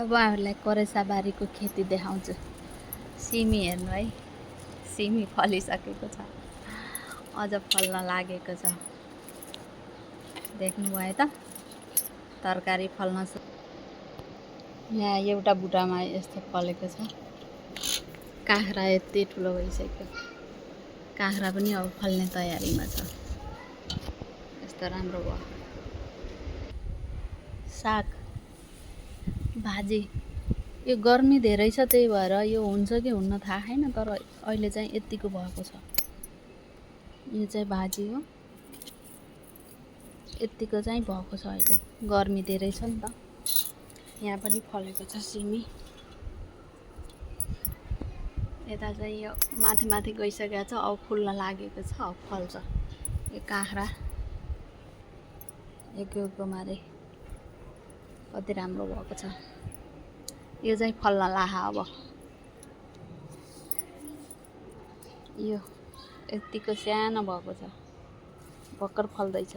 तपाईँहरूलाई करेसाबारीको खेती देखाउँछु। सिमी हेर्नु है, सिमी फलिसकेको छ, अझ फल्न लागेको छ। देख्नुभयो त, तरकारी फल्न यहाँ एउटा बुटामा यस्तो फलेको छ। काँक्रा यति ठुलो भइसक्यो, काँक्रा पनि अब फल्ने तयारीमा छ। यस्तो राम्रो भयो। साग भाजी, यो गर्मी धेरै छ, त्यही भएर यो हुन्छ कि हुन्न थाहा छैन, तर अहिले चाहिँ यतिको भएको छ। यो चाहिँ भाजी हो, यतिको चाहिँ भएको छ। अहिले गर्मी धेरै छ नि त। यहाँ पनि फलेको छ सिमी। यता चाहिँ यो माथि माथि गइसकेको छ, अब फुल्न लागेको छ, अब फल्छ। यो काँक्रा एक मारे कति राम्रो भएको छ। यो चाहिँ फल्न लाहा अब। यो यतिको सानो भएको छ, भर्खर फल्दैछ।